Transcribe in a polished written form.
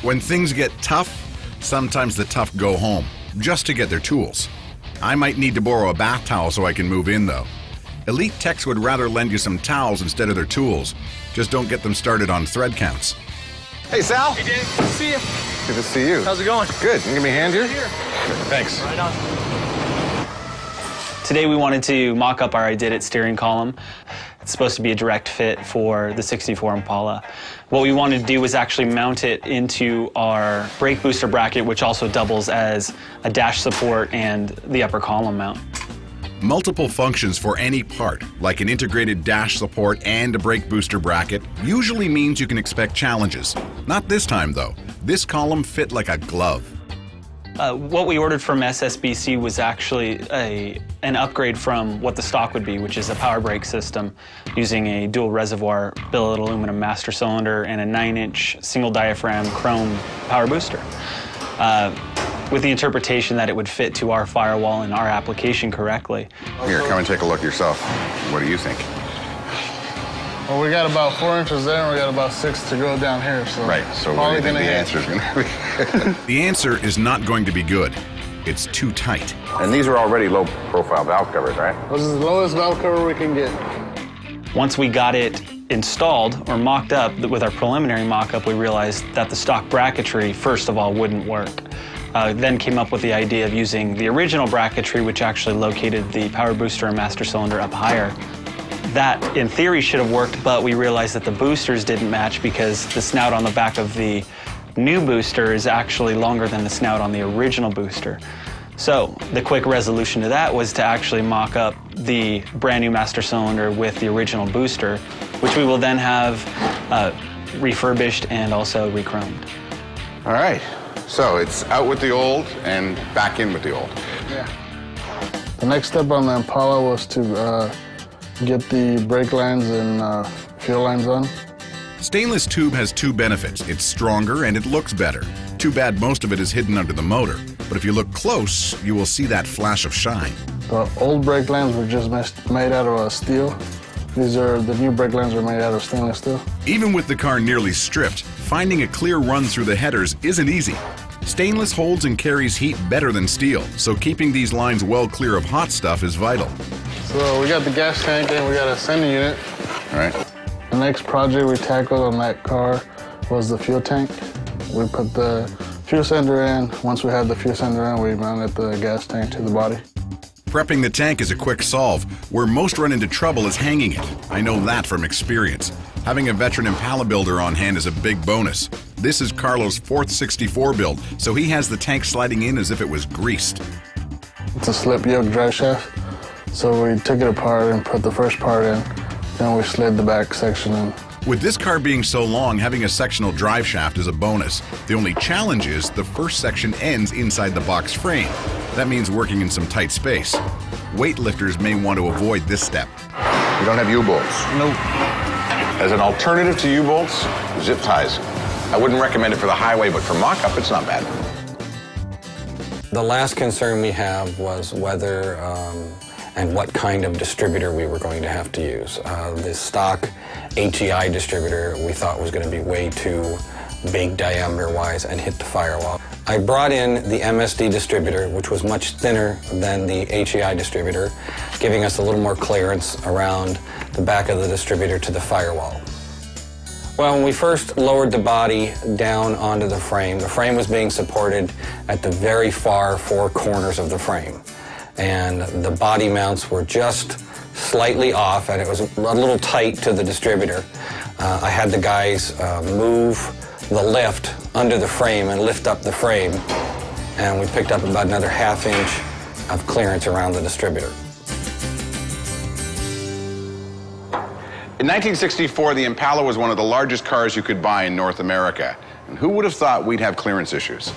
When things get tough, sometimes the tough go home, just to get their tools. I might need to borrow a bath towel so I can move in, though. Elite techs would rather lend you some towels instead of their tools. Just don't get them started on thread counts. Hey, Sal. Hey, Dave. Good to see you. Good to see you. How's it going? Good. Can you give me a hand here? Thanks. Right on. Today we wanted to mock up our I Did It steering column. It's supposed to be a direct fit for the '64 Impala. What we wanted to do was actually mount it into our brake booster bracket, which also doubles as a dash support and the upper column mount. Multiple functions for any part, like an integrated dash support and a brake booster bracket, usually means you can expect challenges. Not this time, though. This column fit like a glove. What we ordered from SSBC was actually an upgrade from what the stock would be, which is a power brake system using a dual reservoir billet aluminum master cylinder and a 9-inch single diaphragm chrome power booster. With the interpretation that it would fit to our firewall and our application correctly. Here, come and take a look yourself. What do you think? Well, we got about 4 inches there, and we got about 6 to go down here. So right, so what do you think the answer is going to be? The answer is not going to be good. It's too tight. And these are already low-profile valve covers, right? This is the lowest valve cover we can get. Once we got it installed or mocked up, with our preliminary mock-up, we realized that the stock bracketry, first of all, wouldn't work. Then came up with the idea of using the original bracketry, which actually located the power booster and master cylinder up higher. That, in theory, should have worked, but we realized that the boosters didn't match because the snout on the back of the new booster is actually longer than the snout on the original booster. So the quick resolution to that was to actually mock up the brand new master cylinder with the original booster, which we will then have refurbished and also re-chromed. All right. So it's out with the old and back in with the old. Yeah. The next step on the Impala was to get the brake lines and fuel lines on. Stainless tube has two benefits. It's stronger and it looks better. Too bad most of it is hidden under the motor. But if you look close, you will see that flash of shine. The old brake lines were just made out of steel. The new brake lines are made out of stainless steel. Even with the car nearly stripped, finding a clear run through the headers isn't easy. Stainless holds and carries heat better than steel, so keeping these lines well clear of hot stuff is vital. So we got the gas tank and we got a sending unit. All right. The next project we tackled on that car was the fuel tank. We put the fuel sender in. Once we had the fuel sender in, we mounted the gas tank to the body. Prepping the tank is a quick solve. Where most run into trouble is hanging it. I know that from experience. Having a veteran Impala builder on hand is a big bonus. This is Carlo's 4th 64 build, so he has the tank sliding in as if it was greased. It's a slip yoke drive shaft, so we took it apart and put the first part in, then we slid the back section in. With this car being so long, having a sectional drive shaft is a bonus. The only challenge is the first section ends inside the box frame. That means working in some tight space. Weightlifters may want to avoid this step. You don't have U-bolts? Nope. As an alternative to U-bolts, zip ties. I wouldn't recommend it for the highway, but for mock-up, it's not bad. The last concern we have was whether and what kind of distributor we were going to have to use. The stock HEI distributor we thought was going to be way too big diameter-wise and hit the firewall. I brought in the MSD distributor, which was much thinner than the HEI distributor, giving us a little more clearance around the back of the distributor to the firewall. Well, when we first lowered the body down onto the frame was being supported at the very far four corners of the frame. And the body mounts were just slightly off, and it was a little tight to the distributor. I had the guys move the lift under the frame and lift up the frame, and we picked up about another ½ inch of clearance around the distributor. In 1964, the Impala was one of the largest cars you could buy in North America. And who would have thought we'd have clearance issues?